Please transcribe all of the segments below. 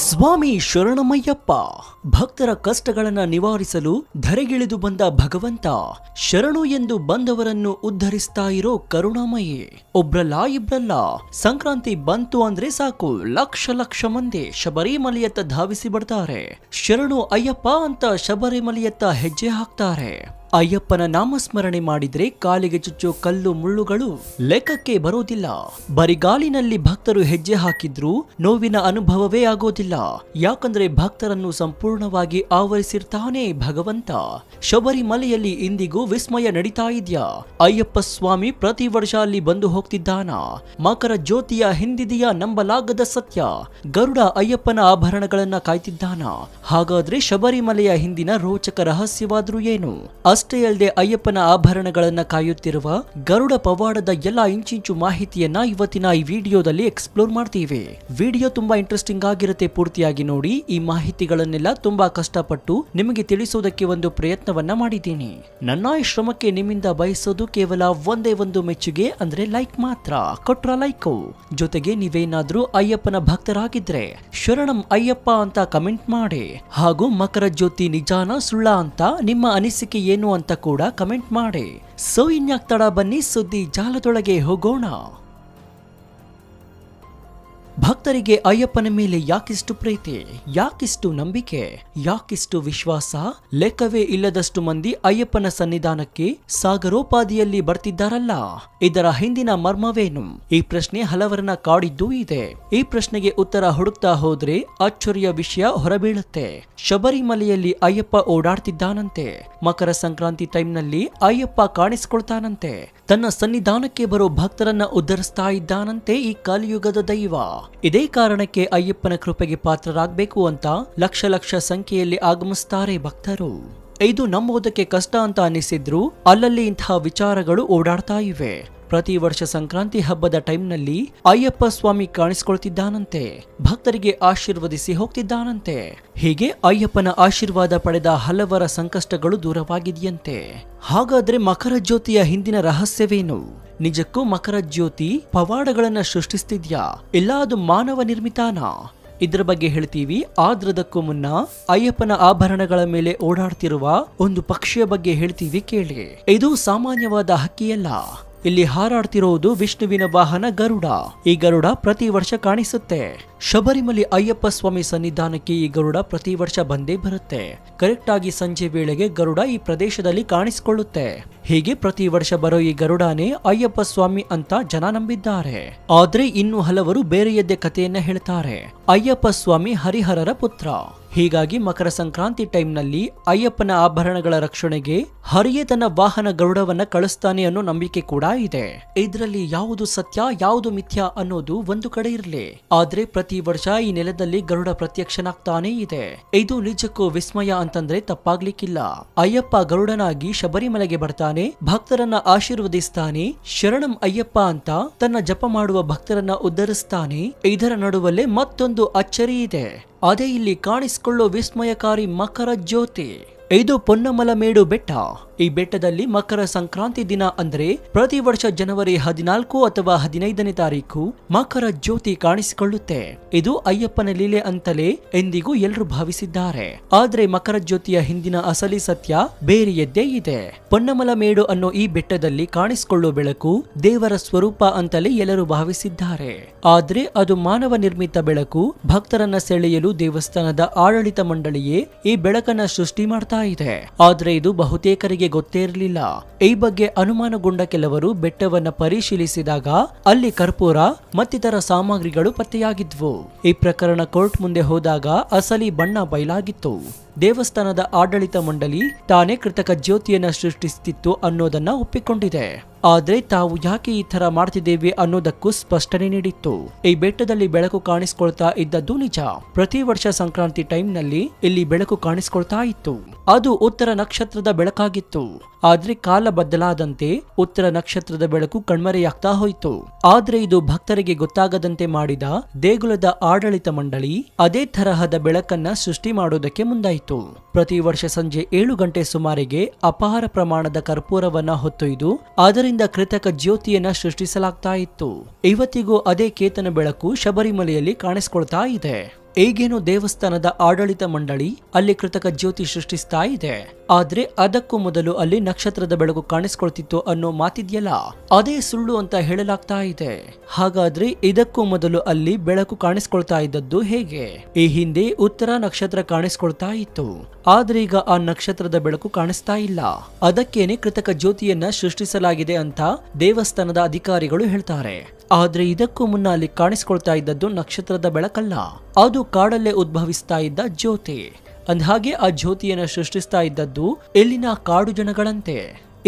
ಸ್ವಾಮಿ ಶರಣಮಯ್ಯಪ್ಪ ಭಕ್ತರ ಕಷ್ಟಗಳನ್ನು ನಿವಾರಿಸಲು ಧರೆಗಿಳಿದು ಬಂದ ಭಗವಂತ ಶರಣು ಎಂದು ಬಂದವರನ್ನು ಉದ್ಧರಿಸ್ತಾ ಇರೋ ಕರುಣಾಮಯಿ. ಒಬ್ರಲ್ಲ ಇಬ್ರಲ್ಲ, ಸಂಕ್ರಾಂತಿ ಬಂತು ಅಂದ್ರೆ ಸಾಕು ಲಕ್ಷ ಮಂದಿ ಶಬರಿಮಲೆಯತ್ತ ಧಾವಿಸಿ ಬಿಡ್ತಾರೆ. ಶರಣು ಅಯ್ಯಪ್ಪ ಅಂತ ಶಬರಿಮಲೆಯತ್ತ ಹೆಜ್ಜೆ ಹಾಕ್ತಾರೆ. ಅಯ್ಯಪ್ಪನ ನಾಮಸ್ಮರಣೆ ಮಾಡಿದ್ರೆ ಕಾಲಿಗೆ ಚುಚ್ಚೋ ಕಲ್ಲು ಮುಳ್ಳುಗಳು ಲೆಕ್ಕಕ್ಕೆ ಬರೋದಿಲ್ಲ. ಬರಿಗಾಲಿನಲ್ಲಿ ಭಕ್ತರು ಹೆಜ್ಜೆ ಹಾಕಿದ್ರೂ ನೋವಿನ ಅನುಭವವೇ ಆಗೋದಿಲ್ಲ. ಯಾಕಂದ್ರೆ ಭಕ್ತರನ್ನು ಸಂಪೂರ್ಣವಾಗಿ ಆವರಿಸಿರ್ತಾನೆ ಭಗವಂತ. ಶಬರಿಮಲೆಯಲ್ಲಿ ಇಂದಿಗೂ ವಿಸ್ಮಯ ನಡೀತಾ ಇದ್ಯಾ? ಅಯ್ಯಪ್ಪ ಸ್ವಾಮಿ ಪ್ರತಿ ವರ್ಷ ಅಲ್ಲಿ ಬಂದು ಹೋಗ್ತಿದ್ದಾನ. ಮಕರ ಜ್ಯೋತಿಯ ಹಿಂದಿದೆಯಾ ನಂಬಲಾಗದ ಸತ್ಯ. ಗರುಡ ಅಯ್ಯಪ್ಪನ ಆಭರಣಗಳನ್ನ ಕಾಯ್ತಿದ್ದಾನ. ಹಾಗಾದ್ರೆ ಶಬರಿಮಲೆಯ ಹಿಂದಿನ ರೋಚಕ ರಹಸ್ಯವಾದ್ರೂ ಏನು? ಅಷ್ಟೇ ಅಲ್ಲದೆ ಅಯ್ಯಪ್ಪನ ಆಭರಣಗಳನ್ನ ಕಾಯುತ್ತಿರುವ ಗರುಡ ಪವಾಡದ ಎಲ್ಲಾ ಇಂಚಿಂಚು ಮಾಹಿತಿಯನ್ನ ಇವತ್ತಿನ ಈ ವಿಡಿಯೋದಲ್ಲಿ ಎಕ್ಸ್ಪ್ಲೋರ್ ಮಾಡ್ತೀವಿ. ವಿಡಿಯೋ ತುಂಬಾ ಇಂಟ್ರೆಸ್ಟಿಂಗ್ ಆಗಿರುತ್ತೆ, ಪೂರ್ತಿಯಾಗಿ ನೋಡಿ. ಈ ಮಾಹಿತಿಗಳನ್ನೆಲ್ಲ ತುಂಬಾ ಕಷ್ಟಪಟ್ಟು ನಿಮಗೆ ತಿಳಿಸೋದಕ್ಕೆ ಒಂದು ಪ್ರಯತ್ನವನ್ನ ಮಾಡಿದ್ದೀನಿ. ನನ್ನ ಈ ಶ್ರಮಕ್ಕೆ ನಿಮ್ಮಿಂದ ಬಯಸೋದು ಕೇವಲ ಒಂದೇ ಒಂದು ಮೆಚ್ಚುಗೆ, ಅಂದ್ರೆ ಲೈಕ್ ಮಾತ್ರ. ಕೊಟ್ರ ಲೈಕ್ ಜೊತೆಗೆ ನೀವೇನಾದ್ರೂ ಅಯ್ಯಪ್ಪನ ಭಕ್ತರಾಗಿದ್ರೆ ಶರಣಂ ಅಯ್ಯಪ್ಪ ಅಂತ ಕಮೆಂಟ್ ಮಾಡಿ. ಹಾಗೂ ಮಕರ ಜ್ಯೋತಿ ನಿಜಾನ ಸುಳ್ಳ ಅಂತ ನಿಮ್ಮ ಅನಿಸಿಕೆ ಏನು ಅಂತ ಕೂಡ ಕಮೆಂಟ್ ಮಾಡಿ. ಸೊ ಇನ್ಯಾಕ್ ತಡ, ಬನ್ನಿ ಸುದ್ದಿ ಜಾಲದೊಳಗೆ ಹೋಗೋಣ. ಭಕ್ತರಿಗೆ ಅಯ್ಯಪ್ಪನ ಮೇಲೆ ಯಾಕಿಷ್ಟು ಪ್ರೀತಿ, ಯಾಕಿಷ್ಟು ನಂಬಿಕೆ, ಯಾಕಿಷ್ಟು ವಿಶ್ವಾಸ? ಲೆಕ್ಕವೇ ಇಲ್ಲದಷ್ಟು ಮಂದಿ ಅಯ್ಯಪ್ಪನ ಸನ್ನಿಧಾನಕ್ಕೆ ಸಾಗರೋಪಾದಿಯಲ್ಲಿ ಬರ್ತಿದ್ದಾರಲ್ಲ, ಇದರ ಹಿಂದಿನ ಮರ್ಮವೇನು? ಈ ಪ್ರಶ್ನೆ ಹಲವರನ್ನ ಕಾಡಿದ್ದೂ ಇದೆ. ಈ ಪ್ರಶ್ನೆಗೆ ಉತ್ತರ ಹುಡುಕ್ತಾ ಹೋದ್ರೆ ಅಚ್ಚರಿಯ ವಿಷಯ ಹೊರಬೀಳುತ್ತೆ. ಶಬರಿಮಲೆಯಲ್ಲಿ ಅಯ್ಯಪ್ಪ ಓಡಾಡ್ತಿದ್ದಾನಂತೆ. ಮಕರ ಸಂಕ್ರಾಂತಿ ಟೈಮ್ನಲ್ಲಿ ಅಯ್ಯಪ್ಪ ಕಾಣಿಸ್ಕೊಳ್ತಾನಂತೆ. ತನ್ನ ಸನ್ನಿಧಾನಕ್ಕೆ ಬರೋ ಭಕ್ತರನ್ನ ಉದ್ಧರಿಸ್ತಾ ಇದ್ದಾನಂತೆ ಈ ಕಲಿಯುಗದ ದೈವ. ಇದೇ ಕಾರಣಕ್ಕೆ ಅಯ್ಯಪ್ಪನ ಕೃಪೆಗೆ ಪಾತ್ರರಾಗಬೇಕು ಅಂತ ಲಕ್ಷ ಸಂಖ್ಯೆಯಲ್ಲಿ ಆಗಮಿಸ್ತಾರೆ ಭಕ್ತರು. ಇದು ನಂಬೋದಕ್ಕೆ ಕಷ್ಟ ಅಂತ ಅನಿಸಿದ್ರು ಅಲ್ಲಲ್ಲಿ ಇಂತಹ ವಿಚಾರಗಳು ಓಡಾಡ್ತಾ ಇವೆ. ಪ್ರತಿ ವರ್ಷ ಸಂಕ್ರಾಂತಿ ಹಬ್ಬದ ಟೈಮ್ನಲ್ಲಿ ಅಯ್ಯಪ್ಪ ಸ್ವಾಮಿ ಕಾಣಿಸ್ಕೊಳ್ತಿದ್ದಾನಂತೆ. ಭಕ್ತರಿಗೆ ಆಶೀರ್ವದಿಸಿ ಹೋಗ್ತಿದ್ದಾನಂತೆ. ಹೀಗೆ ಅಯ್ಯಪ್ಪನ ಆಶೀರ್ವಾದ ಪಡೆದ ಹಲವರ ಸಂಕಷ್ಟಗಳು ದೂರವಾಗಿದೆಯಂತೆ. ಹಾಗಾದ್ರೆ ಮಕರ ಜ್ಯೋತಿಯ ಹಿಂದಿನ ರಹಸ್ಯವೇನು? ನಿಜಕ್ಕೂ ಮಕರ ಜ್ಯೋತಿ ಪವಾಡಗಳನ್ನ ಸೃಷ್ಟಿಸ್ತಿದ್ಯಾ, ಇಲ್ಲ ಅದು ಮಾನವ ನಿರ್ಮಿತಾನಾ? ಇದರ ಬಗ್ಗೆ ಹೇಳ್ತೀವಿ. ಆದ್ರದಕ್ಕೂ ಮುನ್ನ ಅಯ್ಯಪ್ಪನ ಆಭರಣಗಳ ಮೇಲೆ ಓಡಾಡ್ತಿರುವ ಒಂದು ಪಕ್ಷಿಯ ಬಗ್ಗೆ ಹೇಳ್ತೀವಿ ಕೇಳಿ. ಇದು ಸಾಮಾನ್ಯವಾದ ಹಕ್ಕಿಯಲ್ಲ. ಇಲ್ಲಿ ಹಾರಾಡ್ತಿರೋದು ವಿಷ್ಣುವಿನ ವಾಹನ ಗರುಡ. ಈ ಗರುಡ ಪ್ರತಿ ವರ್ಷ ಕಾಣಿಸುತ್ತೆ. ಶಬರಿಮಲೆ ಅಯ್ಯಪ್ಪ ಸ್ವಾಮಿ ಸನ್ನಿಧಾನಕ್ಕೆ ಈ ಗರುಡ ಪ್ರತಿ ವರ್ಷ ಬಂದೇ ಬರುತ್ತೆ. ಕರೆಕ್ಟ್ ಆಗಿ ಸಂಜೆ ವೇಳೆಗೆ ಗರುಡ ಈ ಪ್ರದೇಶದಲ್ಲಿ ಕಾಣಿಸಿಕೊಳ್ಳುತ್ತೆ. ಹೀಗೆ ಪ್ರತಿ ವರ್ಷ ಬರೋ ಈ ಗರುಡನೇ ಅಯ್ಯಪ್ಪ ಸ್ವಾಮಿ ಅಂತ ಜನ ನಂಬಿದ್ದಾರೆ. ಆದ್ರೆ ಇನ್ನು ಹಲವರು ಬೇರೆಯದ್ದೇ ಕಥೆಯನ್ನ ಹೇಳ್ತಾರೆ. ಅಯ್ಯಪ್ಪ ಸ್ವಾಮಿ ಹರಿಹರರ ಪುತ್ರ. ಹೀಗಾಗಿ ಮಕರ ಸಂಕ್ರಾಂತಿ ಟೈಮ್ನಲ್ಲಿ ಅಯ್ಯಪ್ಪನ ಆಭರಣಗಳ ರಕ್ಷಣೆಗೆ ಹರಿಯೇ ತನ್ನ ವಾಹನ ಗರುಡವನ್ನ ಕಳಿಸ್ತಾನೆ ಅನ್ನೋ ನಂಬಿಕೆ ಕೂಡ ಇದೆ. ಇದರಲ್ಲಿ ಯಾವುದು ಸತ್ಯ ಯಾವುದು ಮಿಥ್ಯಾ ಅನ್ನೋದು ಒಂದು ಕಡೆ ಇರಲಿ, ಆದ್ರೆ ಪ್ರತಿ ವರ್ಷ ಈ ನೆಲದಲ್ಲಿ ಗರುಡ ಪ್ರತ್ಯಕ್ಷನಾಗ್ತಾನೆ ಇದೆ. ಇದು ನಿಜಕ್ಕೂ ವಿಸ್ಮಯ ಅಂತಂದ್ರೆ ತಪ್ಪಾಗ್ಲಿಕ್ಕಿಲ್ಲ. ಅಯ್ಯಪ್ಪ ಗರುಡನಾಗಿ ಶಬರಿಮಲೆಗೆ ಬರ್ತಾನೆ, ಭಕ್ತರನ್ನ ಆಶೀರ್ವದಿಸ್ತಾನೆ. ಶರಣಂ ಅಯ್ಯಪ್ಪ ಅಂತ ತನ್ನ ಜಪ ಮಾಡುವ ಭಕ್ತರನ್ನ ಉದ್ಧರಿಸ್ತಾನೆ. ಇದರ ನಡುವಲ್ಲೇ ಮತ್ತೊಂದು ಅಚ್ಚರಿ ಇದೆ. ಅದೇ ಇಲ್ಲಿ ಕಾಣಿಸಿಕೊಳ್ಳೋ ವಿಸ್ಮಯಕಾರಿ ಮಕರ ಜ್ಯೋತಿ. ಇದು ಪೊನ್ನಮಲಮೇಡು ಬೆಟ್ಟ. ಈ ಬೆಟ್ಟದಲ್ಲಿ ಮಕರ ಸಂಕ್ರಾಂತಿ ದಿನ ಅಂದ್ರೆ ಪ್ರತಿ ವರ್ಷ ಜನವರಿ 14 ಅಥವಾ 15ನೇ ತಾರೀಕು ಮಕರ ಜ್ಯೋತಿ ಕಾಣಿಸಿಕೊಳ್ಳುತ್ತೆ. ಇದು ಅಯ್ಯಪ್ಪನ ಲೀಲೆ ಅಂತಲೇ ಎಂದಿಗೂ ಎಲ್ಲರೂ ಭಾವಿಸಿದ್ದಾರೆ. ಆದ್ರೆ ಮಕರ ಜ್ಯೋತಿಯ ಹಿಂದಿನ ಅಸಲಿ ಸತ್ಯ ಬೇರೆಯದ್ದೇ ಇದೆ. ಪೊನ್ನಮಲಮೇಡು ಅನ್ನೋ ಈ ಬೆಟ್ಟದಲ್ಲಿ ಕಾಣಿಸಿಕೊಳ್ಳೋ ಬೆಳಕು ದೇವರ ಸ್ವರೂಪ ಅಂತಲೇ ಎಲ್ಲರೂ ಭಾವಿಸಿದ್ದಾರೆ. ಆದ್ರೆ ಅದು ಮಾನವ ನಿರ್ಮಿತ ಬೆಳಕು. ಭಕ್ತರನ್ನ ಸೆಳೆಯಲು ದೇವಸ್ಥಾನದ ಆಡಳಿತ ಮಂಡಳಿಯೇ ಈ ಬೆಳಕನ್ನ ಸೃಷ್ಟಿ ಮಾಡ್ತಾ ಇದೆ. ಆದ್ರೆ ಇದು ಬಹುತೇಕರಿಗೆ ಗೊತ್ತೇ ಇರಲಿಲ್ಲ. ಈ ಬಗ್ಗೆ ಅನುಮಾನಗೊಂಡ ಕೆಲವರು ಬೆಟ್ಟವನ್ನ ಪರಿಶೀಲಿಸಿದಾಗ ಅಲ್ಲಿ ಕರ್ಪೂರ ಮತ್ತಿತರ ಸಾಮಗ್ರಿಗಳು ಪತ್ತೆಯಾಗಿದ್ವು. ಈ ಪ್ರಕರಣ ಕೋರ್ಟ್ ಮುಂದೆ ಹೋದಾಗ ಅಸಲಿ ಬಣ್ಣ ಬಯಲಾಗಿತ್ತು. ದೇವಸ್ಥಾನದ ಆಡಳಿತ ಮಂಡಳಿ ತಾನೇ ಕೃತಕ ಜ್ಯೋತಿಯನ್ನ ಸೃಷ್ಟಿಸುತ್ತಿತ್ತು ಅನ್ನೋದನ್ನ ಒಪ್ಪಿಕೊಂಡಿದೆ. ಆದ್ರೆ ತಾವು ಯಾಕೆ ಈ ತರ ಮಾಡ್ತಿದ್ದೇವೆ ಅನ್ನೋದಕ್ಕೂ ಸ್ಪಷ್ಟನೆ ನೀಡಿತ್ತು. ಈ ಬೆಟ್ಟದಲ್ಲಿ ಬೆಳಕು ಕಾಣಿಸ್ಕೊಳ್ತಾ ಇದ್ದದ್ದು ನಿಜ. ಪ್ರತಿ ವರ್ಷ ಸಂಕ್ರಾಂತಿ ಟೈಮ್ನಲ್ಲಿ ಇಲ್ಲಿ ಬೆಳಕು ಕಾಣಿಸ್ಕೊಳ್ತಾ ಇತ್ತು. ಅದು ಉತ್ತರ ನಕ್ಷತ್ರದ ಬೆಳಕಾಗಿತ್ತು. ಆದ್ರೆ ಕಾಲ ಬದಲಾದಂತೆ ಉತ್ತರ ನಕ್ಷತ್ರದ ಬೆಳಕು ಕಣ್ಮರೆಯಾಗ್ತಾ ಹೋಯಿತು. ಆದ್ರೆ ಇದು ಭಕ್ತರಿಗೆ ಗೊತ್ತಾಗದಂತೆ ಮಾಡಿದ ದೇಗುಲದ ಆಡಳಿತ ಮಂಡಳಿ ಅದೇ ತರಹದ ಬೆಳಕನ್ನ ಸೃಷ್ಟಿ ಮಾಡೋದಕ್ಕೆ ಮುಂದಾಯಿತು. ಶುರುವಾಯಿತು. ಪ್ರತಿ ವರ್ಷ ಸಂಜೆ 7 ಗಂಟೆ ಸುಮಾರಿಗೆ ಅಪಾರ ಪ್ರಮಾಣದ ಕರ್ಪೂರವನ್ನ ಹೊತ್ತೊಯ್ದು ಅದರಿಂದ ಕೃತಕ ಜ್ಯೋತಿಯನ್ನ ಸೃಷ್ಟಿಸಲಾಗ್ತಾ ಇತ್ತು. ಇವತ್ತಿಗೂ ಅದೇ ಕೇತನ ಬೆಳಕು ಶಬರಿಮಲೆಯಲ್ಲಿ ಕಾಣಿಸ್ಕೊಳ್ತಾ ಇದೆ. ಈಗೇನು ದೇವಸ್ಥಾನದ ಆಡಳಿತ ಮಂಡಳಿ ಅಲ್ಲಿ ಕೃತಕ ಜ್ಯೋತಿ ಸೃಷ್ಟಿಸ್ತಾ ಇದೆ, ಆದ್ರೆ ಅದಕ್ಕೂ ಮೊದಲು ಅಲ್ಲಿ ನಕ್ಷತ್ರದ ಬೆಳಕು ಕಾಣಿಸ್ಕೊಳ್ತಿತ್ತು ಅನ್ನೋ ಮಾತಿದ್ಯಲ್ಲ, ಅದೇ ಸುಳ್ಳು ಅಂತ ಹೇಳಲಾಗ್ತಾ ಇದೆ. ಹಾಗಾದ್ರೆ ಇದಕ್ಕೂ ಮೊದಲು ಅಲ್ಲಿ ಬೆಳಕು ಕಾಣಿಸ್ಕೊಳ್ತಾ ಇದ್ದದ್ದು ಹೇಗೆ? ಈ ಹಿಂದೆ ಉತ್ತರ ನಕ್ಷತ್ರ ಕಾಣಿಸ್ಕೊಳ್ತಾ ಇತ್ತು, ಆದ್ರೆ ಈಗ ಆ ನಕ್ಷತ್ರದ ಬೆಳಕು ಕಾಣಿಸ್ತಾ ಇಲ್ಲ. ಅದಕ್ಕೇನೆ ಕೃತಕ ಜ್ಯೋತಿಯನ್ನ ಸೃಷ್ಟಿಸಲಾಗಿದೆ ಅಂತ ದೇವಸ್ಥಾನದ ಅಧಿಕಾರಿಗಳು ಹೇಳ್ತಾರೆ. ಆದ್ರೆ ಇದಕ್ಕೂ ಮುನ್ನ ಅಲ್ಲಿ ಕಾಣಿಸ್ಕೊಳ್ತಾ ಇದ್ದದ್ದು ನಕ್ಷತ್ರದ ಬೆಳಕಲ್ಲ, ಅದು ಕಾಡಲ್ಲೇ ಉದ್ಭವಿಸ್ತಾ ಇದ್ದ ಜ್ಯೋತಿ. ಅಂದ್ಹಾಗೆ ಆ ಜ್ಯೋತಿಯನ್ನ ಸೃಷ್ಟಿಸ್ತಾ ಇದ್ದದ್ದು ಇಲ್ಲಿನ ಕಾಡು ಜನಗಳಂತೆ.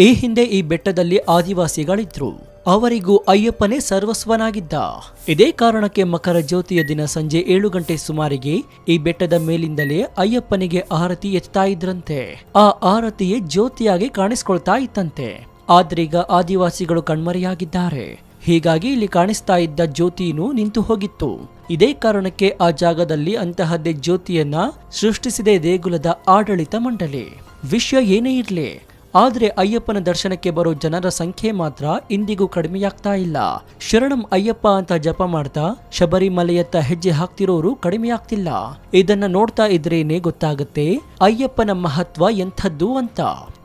ಈ ಹಿಂದೆ ಈ ಬೆಟ್ಟದಲ್ಲಿ ಆದಿವಾಸಿಗಳಿದ್ರು, ಅವರಿಗೂ ಅಯ್ಯಪ್ಪನೇ ಸರ್ವಸ್ವನಾಗಿದ್ದ. ಇದೇ ಕಾರಣಕ್ಕೆ ಮಕರ ಜ್ಯೋತಿಯ ದಿನ ಸಂಜೆ 7 ಗಂಟೆ ಸುಮಾರಿಗೆ ಈ ಬೆಟ್ಟದ ಮೇಲಿಂದಲೇ ಅಯ್ಯಪ್ಪನಿಗೆ ಆರತಿ ಎತ್ತಾ ಇದ್ರಂತೆ. ಆ ಆರತಿಯೇ ಜ್ಯೋತಿಯಾಗಿ ಕಾಣಿಸ್ಕೊಳ್ತಾ ಇತ್ತಂತೆ. ಆದ್ರೀಗ ಆದಿವಾಸಿಗಳು ಕಣ್ಮರೆಯಾಗಿದ್ದಾರೆ. ಹೀಗಾಗಿ ಇಲ್ಲಿ ಕಾಣಿಸ್ತಾ ಇದ್ದ ಜ್ಯೋತಿಯೂ ನಿಂತು ಹೋಗಿತ್ತು. ಇದೇ ಕಾರಣಕ್ಕೆ ಆ ಜಾಗದಲ್ಲಿ ಅಂತಹದ್ದೇ ಜ್ಯೋತಿಯನ್ನ ಸೃಷ್ಟಿಸಿದೆ ದೇಗುಲದ ಆಡಳಿತ ಮಂಡಳಿ. ವಿಷಯ ಏನೇ ಇರ್ಲಿ, ಆದ್ರೆ ಅಯ್ಯಪ್ಪನ ದರ್ಶನಕ್ಕೆ ಬರೋ ಜನರ ಸಂಖ್ಯೆ ಮಾತ್ರ ಇಂದಿಗೂ ಕಡಿಮೆಯಾಗ್ತಾ ಇಲ್ಲ. ಶರಣಂ ಅಯ್ಯಪ್ಪ ಅಂತ ಜಪ ಮಾಡ್ತಾ ಶಬರಿಮಲೆಯತ್ತ ಹೆಜ್ಜೆ ಹಾಕ್ತಿರೋರು ಕಡಿಮೆಯಾಗ್ತಿಲ್ಲ. ಇದನ್ನ ನೋಡ್ತಾ ಇದ್ರೇನೆ ಗೊತ್ತಾಗುತ್ತೆ ಅಯ್ಯಪ್ಪನ ಮಹತ್ವ ಎಂಥದ್ದು ಅಂತ.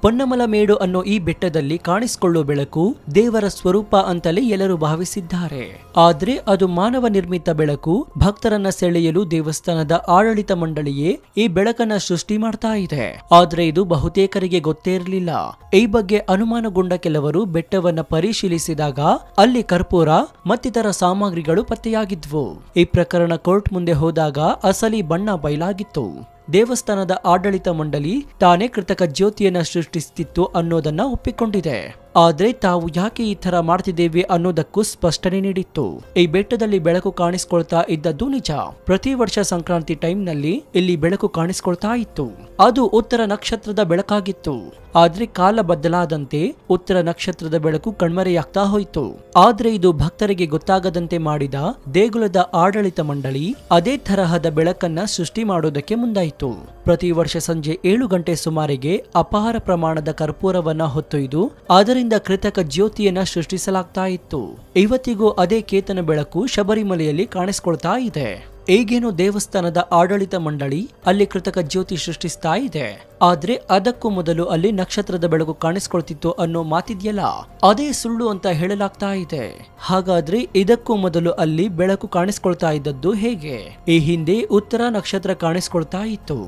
ಪೊನ್ನಮಲಮೇಡು ಅನ್ನೋ ಈ ಬೆಟ್ಟದಲ್ಲಿ ಕಾಣಿಸಿಕೊಳ್ಳೋ ಬೆಳಕು ದೇವರ ಸ್ವರೂಪ ಅಂತಲೇ ಎಲ್ಲರೂ ಭಾವಿಸಿದ್ದಾರೆ. ಆದ್ರೆ ಅದು ಮಾನವ ನಿರ್ಮಿತ ಬೆಳಕು. ಭಕ್ತರನ್ನ ಸೆಳೆಯಲು ದೇವಸ್ಥಾನದ ಆಡಳಿತ ಮಂಡಳಿಯೇ ಈ ಬೆಳಕನ್ನ ಸೃಷ್ಟಿ ಮಾಡ್ತಾ ಇದೆ. ಆದ್ರೆ ಇದು ಬಹುತೇಕರಿಗೆ ಗೊತ್ತೇ ಇರಲಿಲ್ಲ. ಈ ಬಗ್ಗೆ ಅನುಮಾನಗೊಂಡ ಕೆಲವರು ಬೆಟ್ಟವನ್ನ ಪರಿಶೀಲಿಸಿದಾಗ ಅಲ್ಲಿ ಕರ್ಪೂರ ಮತ್ತಿತರ ಸಾಮಗ್ರಿಗಳು ಪತ್ತೆಯಾಗಿದ್ವು. ಈ ಪ್ರಕರಣ ಕೋರ್ಟ್ ಮುಂದೆ ಹೋದಾಗ ಅಸಲಿ ಬಣ್ಣ ಬಯಲಾಗಿತ್ತು. ದೇವಸ್ಥಾನದ ಆಡಳಿತ ಮಂಡಳಿ ತಾನೇ ಕೃತಕ ಜ್ಯೋತಿಯನ್ನ ಸೃಷ್ಟಿಸುತ್ತಿತ್ತು ಅನ್ನೋದನ್ನ ಒಪ್ಪಿಕೊಂಡಿದೆ. ಆದ್ರೆ ತಾವು ಯಾಕೆ ಈ ತರ ಮಾಡ್ತಿದ್ದೇವೆ ಅನ್ನೋದಕ್ಕೂ ಸ್ಪಷ್ಟನೆ ನೀಡಿತ್ತು. ಈ ಬೆಟ್ಟದಲ್ಲಿ ಬೆಳಕು ಕಾಣಿಸ್ಕೊಳ್ತಾ ಇದ್ದದ್ದು ನಿಜ. ಪ್ರತಿ ವರ್ಷ ಸಂಕ್ರಾಂತಿ ಟೈಮ್ನಲ್ಲಿ ಇಲ್ಲಿ ಬೆಳಕು ಕಾಣಿಸ್ಕೊಳ್ತಾ ಇತ್ತು. ಅದು ಉತ್ತರ ನಕ್ಷತ್ರದ ಬೆಳಕಾಗಿತ್ತು. ಆದ್ರೆ ಕಾಲ ಬದಲಾದಂತೆ ಉತ್ತರ ನಕ್ಷತ್ರದ ಬೆಳಕು ಕಣ್ಮರೆಯಾಗ್ತಾ ಹೋಯಿತು. ಆದ್ರೆ ಇದು ಭಕ್ತರಿಗೆ ಗೊತ್ತಾಗದಂತೆ ಮಾಡಿದ ದೇಗುಲದ ಆಡಳಿತ ಮಂಡಳಿ ಅದೇ ತರಹದ ಬೆಳಕನ್ನ ಸೃಷ್ಟಿ ಮಾಡೋದಕ್ಕೆ ಮುಂದಾಯಿತು. ಪ್ರತಿ ವರ್ಷ ಸಂಜೆ 7 ಗಂಟೆ ಸುಮಾರಿಗೆ ಅಪಾರ ಪ್ರಮಾಣದ ಕರ್ಪೂರವನ್ನ ಹೊತ್ತೊಯ್ದು ಅದರಿಂದ ಕೃತಕ ಜ್ಯೋತಿಯನ್ನ ಸೃಷ್ಟಿಸಲಾಗ್ತಾ ಇತ್ತು. ಇವತ್ತಿಗೂ ಅದೇ ಕೇತನ ಬೆಳಕು ಶಬರಿಮಲೆಯಲ್ಲಿ ಕಾಣಿಸ್ಕೊಳ್ತಾ ಇದೆ. ಈಗೇನು ದೇವಸ್ಥಾನದ ಆಡಳಿತ ಮಂಡಳಿ ಅಲ್ಲಿ ಕೃತಕ ಜ್ಯೋತಿ ಸೃಷ್ಟಿಸ್ತಾ ಇದೆ, ಆದ್ರೆ ಅದಕ್ಕೂ ಮೊದಲು ಅಲ್ಲಿ ನಕ್ಷತ್ರದ ಬೆಳಕು ಕಾಣಿಸ್ಕೊಳ್ತಿತ್ತು ಅನ್ನೋ ಮಾತಿದ್ಯಲ್ಲ, ಅದೇ ಸುಳ್ಳು ಅಂತ ಹೇಳಲಾಗ್ತಾ ಇದೆ. ಹಾಗಾದ್ರೆ ಇದಕ್ಕೂ ಮೊದಲು ಅಲ್ಲಿ ಬೆಳಕು ಕಾಣಿಸ್ಕೊಳ್ತಾ ಇದ್ದದ್ದು ಹೇಗೆ? ಈ ಹಿಂದೆ ಉತ್ತರ ನಕ್ಷತ್ರ ಕಾಣಿಸ್ಕೊಳ್ತಾ ಇತ್ತು,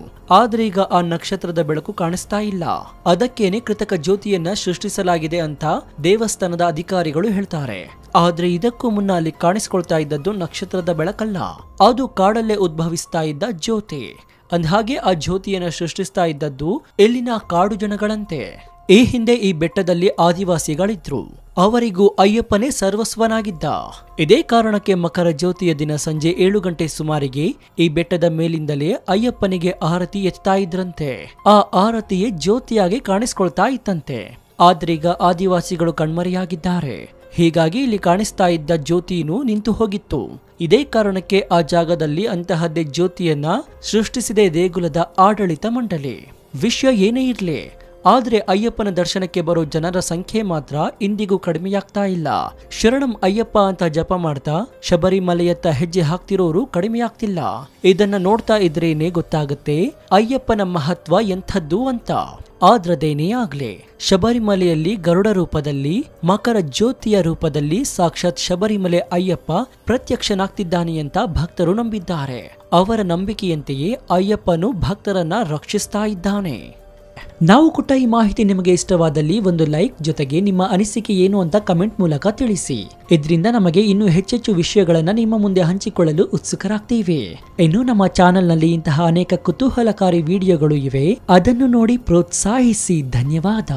ಆದ್ರೆ ಈಗ ಆ ನಕ್ಷತ್ರದ ಬೆಳಕು ಕಾಣಿಸ್ತಾ ಇಲ್ಲ. ಅದಕ್ಕೇನೆ ಕೃತಕ ಜ್ಯೋತಿಯನ್ನ ಸೃಷ್ಟಿಸಲಾಗಿದೆ ಅಂತ ದೇವಸ್ಥಾನದ ಅಧಿಕಾರಿಗಳು ಹೇಳ್ತಾರೆ. ಆದ್ರೆ ಇದಕ್ಕೂ ಮುನ್ನ ಅಲ್ಲಿ ಕಾಣಿಸ್ಕೊಳ್ತಾ ಇದ್ದದ್ದು ನಕ್ಷತ್ರದ ಬೆಳಕಲ್ಲ, ಅದು ಕಾಡಲ್ಲೇ ಉದ್ಭವಿಸ್ತಾ ಇದ್ದ ಜ್ಯೋತಿ. ಅಂದ್ಹಾಗೆ ಆ ಜ್ಯೋತಿಯನ್ನ ಸೃಷ್ಟಿಸ್ತಾ ಇದ್ದದ್ದು ಇಲ್ಲಿನ ಕಾಡು ಜನಗಳಂತೆ. ಈ ಹಿಂದೆ ಈ ಬೆಟ್ಟದಲ್ಲಿ ಆದಿವಾಸಿಗಳಿದ್ರು, ಅವರಿಗೂ ಅಯ್ಯಪ್ಪನೇ ಸರ್ವಸ್ವನಾಗಿದ್ದ. ಇದೇ ಕಾರಣಕ್ಕೆ ಮಕರ ಜ್ಯೋತಿಯ ದಿನ ಸಂಜೆ 7 ಗಂಟೆ ಸುಮಾರಿಗೆ ಈ ಬೆಟ್ಟದ ಮೇಲಿಂದಲೇ ಅಯ್ಯಪ್ಪನಿಗೆ ಆರತಿ ಎತ್ತಾ ಇದ್ರಂತೆ. ಆ ಆರತಿಯೇ ಜ್ಯೋತಿಯಾಗಿ ಕಾಣಿಸ್ಕೊಳ್ತಾ ಇತ್ತಂತೆ. ಆದ್ರೀಗ ಆದಿವಾಸಿಗಳು ಕಣ್ಮರೆಯಾಗಿದ್ದಾರೆ. ಹೀಗಾಗಿ ಇಲ್ಲಿ ಕಾಣಿಸ್ತಾ ಇದ್ದ ಜ್ಯೋತಿಯೂ ನಿಂತು ಹೋಗಿತ್ತು. ಇದೇ ಕಾರಣಕ್ಕೆ ಆ ಜಾಗದಲ್ಲಿ ಅಂತಹದ್ದೇ ಜ್ಯೋತಿಯನ್ನ ಸೃಷ್ಟಿಸಿದೆ ದೇಗುಲದ ಆಡಳಿತ ಮಂಡಳಿ. ವಿಷಯ ಏನೇ ಇರ್ಲಿ, ಆದ್ರೆ ಅಯ್ಯಪ್ಪನ ದರ್ಶನಕ್ಕೆ ಬರೋ ಜನರ ಸಂಖ್ಯೆ ಮಾತ್ರ ಇಂದಿಗೂ ಕಡಿಮೆಯಾಗ್ತಾ ಇಲ್ಲ. ಶರಣಂ ಅಯ್ಯಪ್ಪ ಅಂತ ಜಪ ಮಾಡ್ತಾ ಶಬರಿಮಲೆಯತ್ತ ಹೆಜ್ಜೆ ಹಾಕ್ತಿರೋರು ಕಡಿಮೆಯಾಗ್ತಿಲ್ಲ. ಇದನ್ನ ನೋಡ್ತಾ ಇದ್ರೇನೆ ಗೊತ್ತಾಗುತ್ತೆ ಅಯ್ಯಪ್ಪನ ಮಹತ್ವ ಎಂಥದ್ದು ಅಂತ. ಆದ್ರದೇನೇ ಆಗ್ಲಿ, ಶಬರಿಮಲೆಯಲ್ಲಿ ಗರುಡ ರೂಪದಲ್ಲಿ ಮಕರ ಜ್ಯೋತಿಯ ರೂಪದಲ್ಲಿ ಸಾಕ್ಷಾತ್ ಶಬರಿಮಲೆ ಅಯ್ಯಪ್ಪ ಪ್ರತ್ಯಕ್ಷನಾಗ್ತಿದ್ದಾನೆ ಅಂತ ಭಕ್ತರು ನಂಬಿದ್ದಾರೆ. ಅವರ ನಂಬಿಕೆಯಂತೆಯೇ ಅಯ್ಯಪ್ಪನು ಭಕ್ತರನ್ನ ರಕ್ಷಿಸ್ತಾ ಇದ್ದಾನೆ. ನಾವು ಕೊಟ್ಟ ಈ ಮಾಹಿತಿ ನಿಮಗೆ ಇಷ್ಟವಾದಲ್ಲಿ ಒಂದು ಲೈಕ್ ಜೊತೆಗೆ ನಿಮ್ಮ ಅನಿಸಿಕೆ ಏನು ಅಂತ ಕಮೆಂಟ್ ಮೂಲಕ ತಿಳಿಸಿ. ಇದರಿಂದ ನಮಗೆ ಇನ್ನೂ ಹೆಚ್ಚೆಚ್ಚು ವಿಷಯಗಳನ್ನ ನಿಮ್ಮ ಮುಂದೆ ಹಂಚಿಕೊಳ್ಳಲು ಉತ್ಸುಕರಾಗ್ತೀವಿ. ಇನ್ನು ನಮ್ಮ ಚಾನೆಲ್ ನಲ್ಲಿ ಇಂತಹ ಅನೇಕ ಕುತೂಹಲಕಾರಿ ವಿಡಿಯೋಗಳು ಇವೆ, ಅದನ್ನು ನೋಡಿ ಪ್ರೋತ್ಸಾಹಿಸಿ. ಧನ್ಯವಾದ.